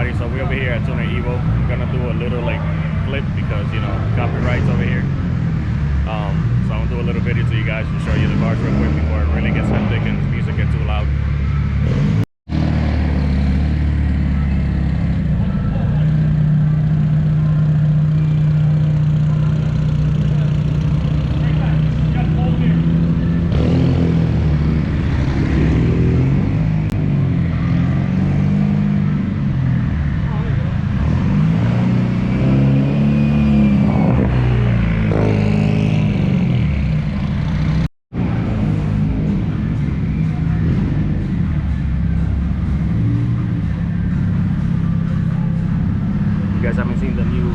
everybody. So we're over here at Tuner Evo. I'm gonna do a little like clip because you know copyrights over here. So I'm gonna do a little video to you guys to show you the cars real quick before it really gets hectic and the music gets too loud. You guys haven't seen the new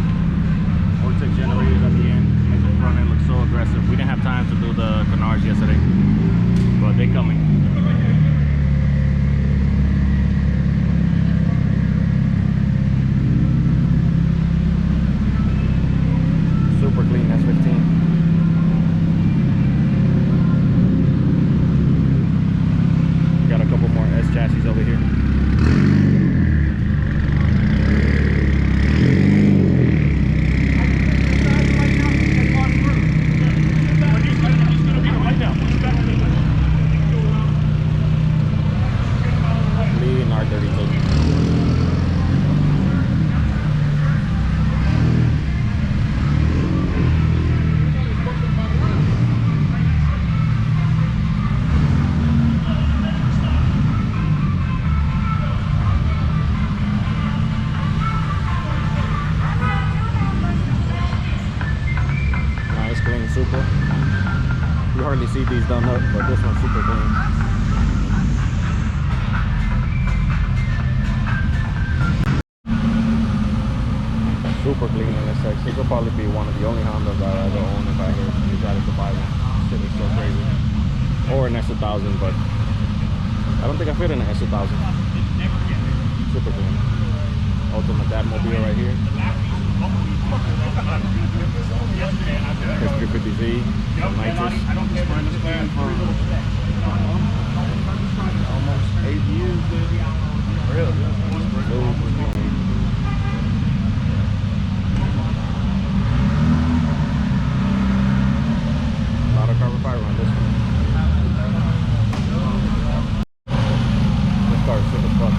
Vortex generators at the end. Makes the front end look so aggressive. We didn't have time to do the canards yesterday, but they're coming. Super clean S15. Got a couple more S chassis over here. Super. You hardly see these done up, but this one's super clean. Super clean in this section. This will probably be one of the only Hondas I ever own if I ever decided to buy one. Shit is so crazy. Or an S1000, but I don't think I fit in an S1000. Super clean. Ultimate Dadmobile right here. This 350Z, nitrous. Almost 8 years, dude. Really? A lot of carbon fiber on this one. This car is sick as fuck.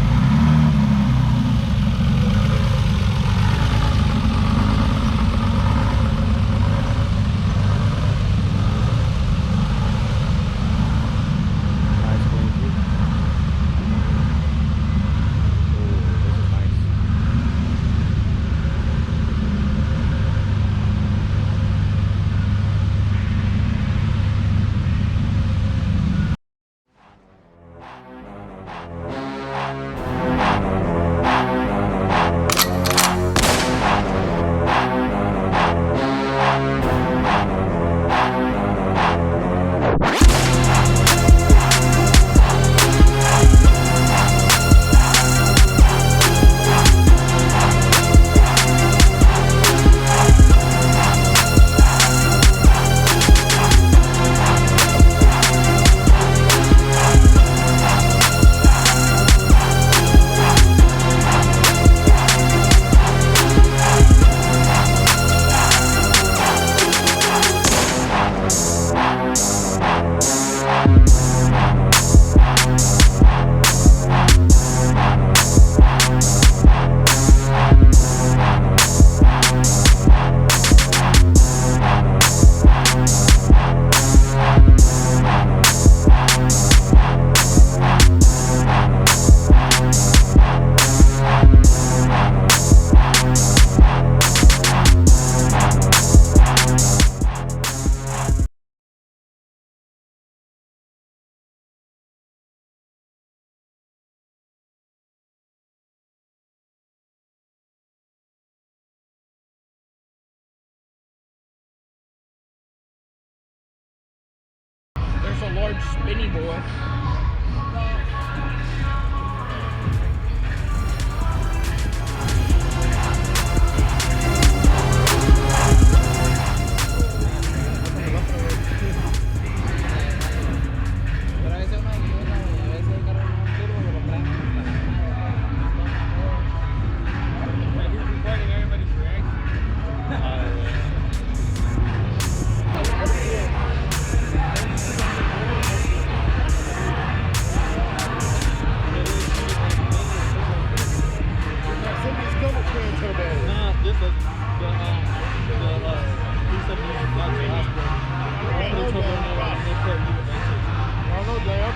There's a large spinny boy.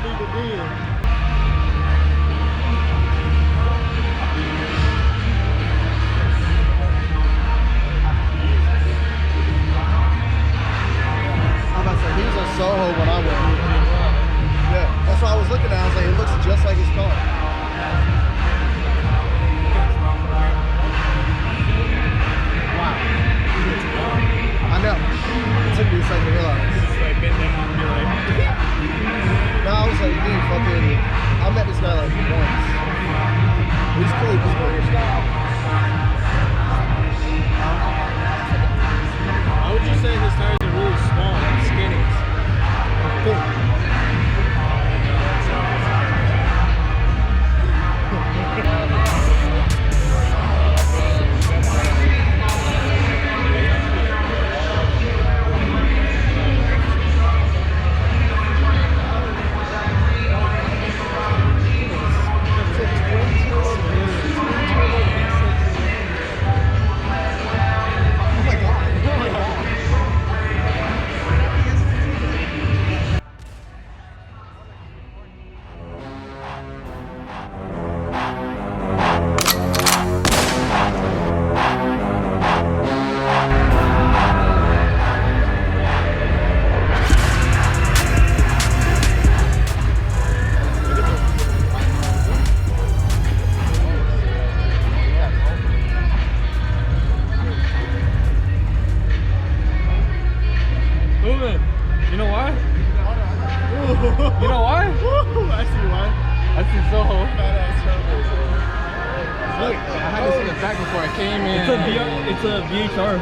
think it did. I'm about to say, he was in Soho when I went. Yeah, that's what I was looking at. I was like, it looks just like his car. Wow. I know. It took me a second to realize. Like, been there and be like, No, I was like, dude, fucking, I met this guy like once. He's cool, he's cool. how would you say his tires are really small and skinny? Cool. You know why? You know why? I see why. I see Soho. Fat ass turtles. Look, I had to see the back before I came in. It's a VHR.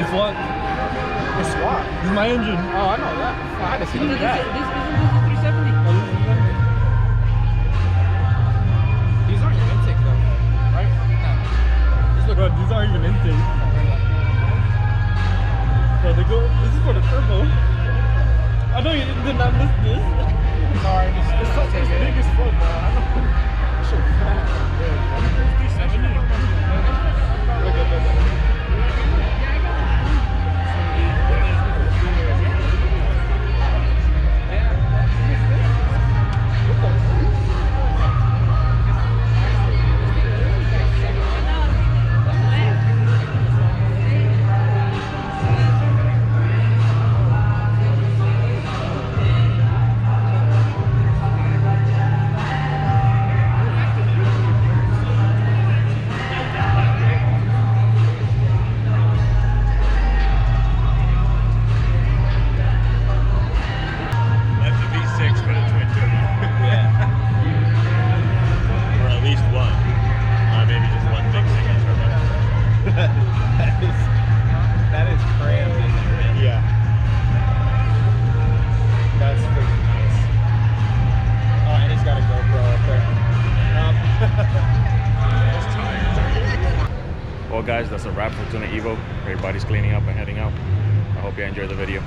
It's what? It's SWAT. This is my engine. Oh, I know that. I had to see the back. This is 370. These aren't even intake though, right? No. Bro, these aren't even intake. Bro, they go. This is for the turbo. I know you did not miss this. Sorry, It's big as fuck, bro. I know. So fat. It's 370. Look at that. That is crammed in there. Yeah. That's freaking nice. Oh, and he's got a GoPro up there. Well guys, that's a wrap for Tuna Evo. Everybody's cleaning up and heading out. I hope you enjoyed the video.